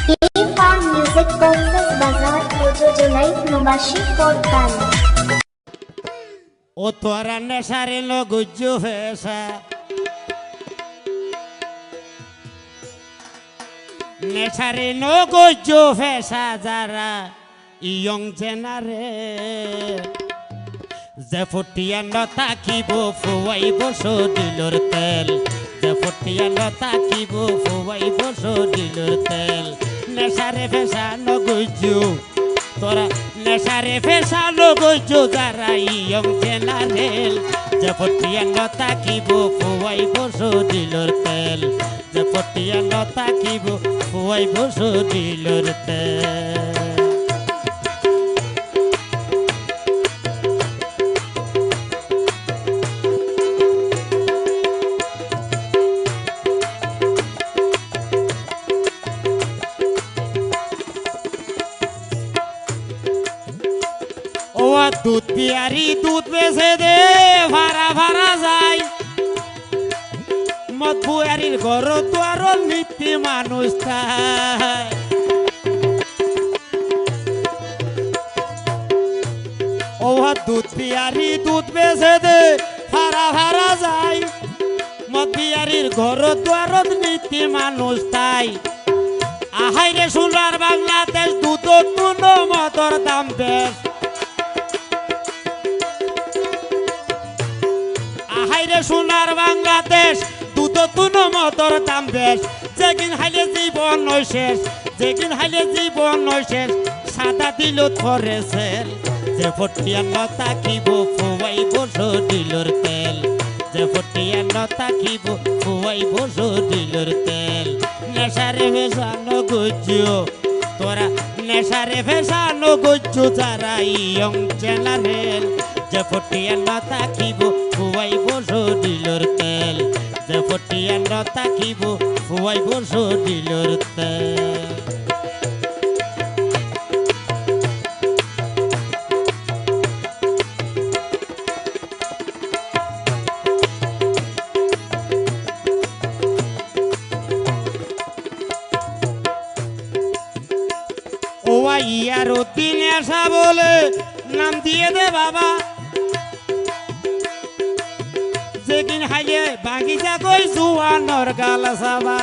Farm music কক্সবাস বাজার প্রযোজনায় প্রবাসী পদ্মান। ও তোরা নেশারে নগুজ্জু ফেসা নেশারে নগুজ্জু ফেসা যারা ইয়ং জেনারে যে ফুটিয়া নতাকিব ফুয়াইব শরীরের তেল যে ফুটিয়া নতাকিব ফুয়াইব শরীরের তেল নেশারে ফেসা নগুজ্জু তোরা নেশারে ফেসা নগুজ্জু যারা ইয়ং জেনারেল যে ফুটিয়া নতাকিব ফুয়াইব শরীরের তেল যে ফুটিয়া নতাকিব ফুয়াইব শরীরের তেল। দুধ পিয়ারি দুধ বেছে দে ভাড়া ভাড়া যায় মদ বুয়ারির ঘর দুয়ার নীতি মানুষ তাই ও দুধ পিয়ারি দুধ বেছে দে ভাড়া ভাড়া যায় মদ পিয়ারির ঘর দুয়ার নীতি মানুষ তাই আহাইরে সোনার বাংলাদেশ দুধ তুন মদর দাম বেশ হাইরে সোনার বাংলাদেশ দুধ তুন মদর দাম বেশ যেদিন হাইলে জীবন নয় শেষ যেদিন হাইলে জীবন নয় শেষ সাদা দিল ধরেছে যে ফটিয়া নতাকিব ফুয়াইব শরীরের তেল যে ফটিয়া নতাকিব ফুয়াইব শরীরের তেল নেশারে ভেসানো গুজ্জু তোরা নেশারে ভেসানো গুজ্জু যারা ইয়ং জেনারেল যে ফটিয়া নতাকিব ফুয়াইব শরীরের তেল যে ফটিয়া নতাকিব ফুয়াইব শরীরের তেল। ও ইয়ার দিন আসা বলে নাম দিয়ে দে বাবা যেদিন হাইলে বাগিচা কই জুয়ানর গাল সাবা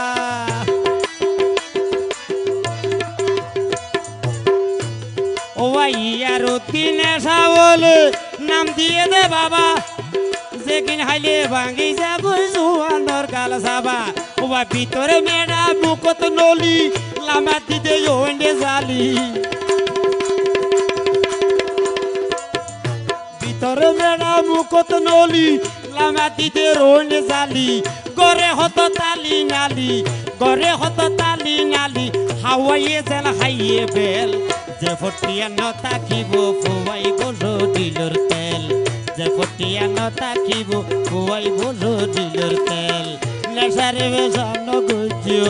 ও ইয়ার দিন আসা বলে নাম দিয়ে দে বাবা যেদিন হাইলে বাগিচা কই জুয়ানর গাল সাবা ও ভিতরে মেয়েরা বুকত নলি লামা দিতে ওইনে জালি ভিতরে মেয়েরা মুকত নলি লামা দিতে ওইনে জালি গরে হত তালি নালি গরে হত তালি নালি হাওয়াইয়ে জেল হাইয়ে বেল যে ফটিয়া নতাকিব ফুয়াইব শরীরের তেল যে ফটিয়া নতাকিব ফুয়াইব শরীরের তেল নেশারে বেসানো গুজ্জু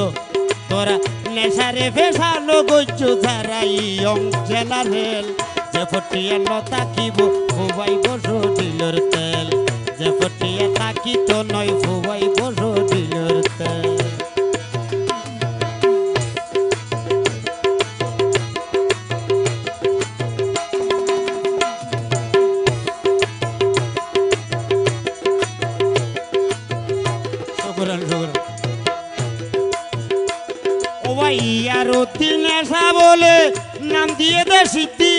তোরা নেশারে ভেসানো গুজ্জু যারা ইয়ং জেনারেল যে ফটিয়া নতাকিব ফুয়াইব শরীরের তেল যে ফটিয়া তাকিত নয় ফুয়াইব শরীরের তেল। ইয়ার দিন আসা বলে নাম দিয়ে দে সিদ্ধি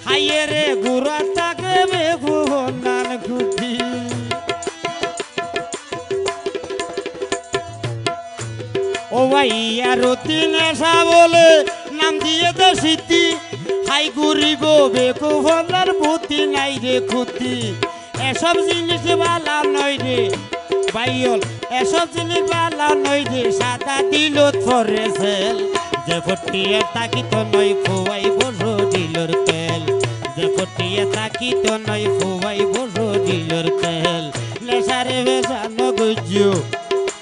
হাইয়ে রে গুড়া তাকে বেগু নান খুঁটি ও ভাই ইয়ার দিন আসা বলে নাম দিয়ে দে সিদ্ধি হাই ঘুরিব বেগু ভন্ডার বুদ্ধি নাই রে খুঁটি এসব জিনিস ভালো নয় রে বাইল এসব জিনিস ভালো নয় রে সাদা দিল ধরেছে যে ফটিয়া তাকিত নয় ফুয়াইব শরীরের তেল যে ফটিয়া তাকিত নয় ফুয়াইব শরীরের তেল নেশারে ভেসানো গুজ্জু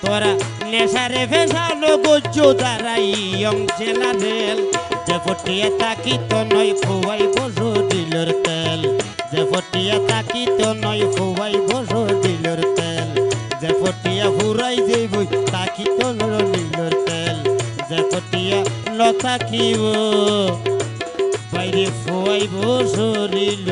তোরা নেশারে ভেসানো গুজ্জু যারা ইয়ং জেনারেল যে ফটিয়া তাকিত নয় ফুয়াইব শরীরের তেল যে ফটিয়া তাকিত নয় ফুয়াইব শরীরের তেল যে ফটিয়া ফুরাই যাইব তাকিত নীলের তেল যে কটিয়া ন থাকিব বাইরে ফুয়াইব শরীর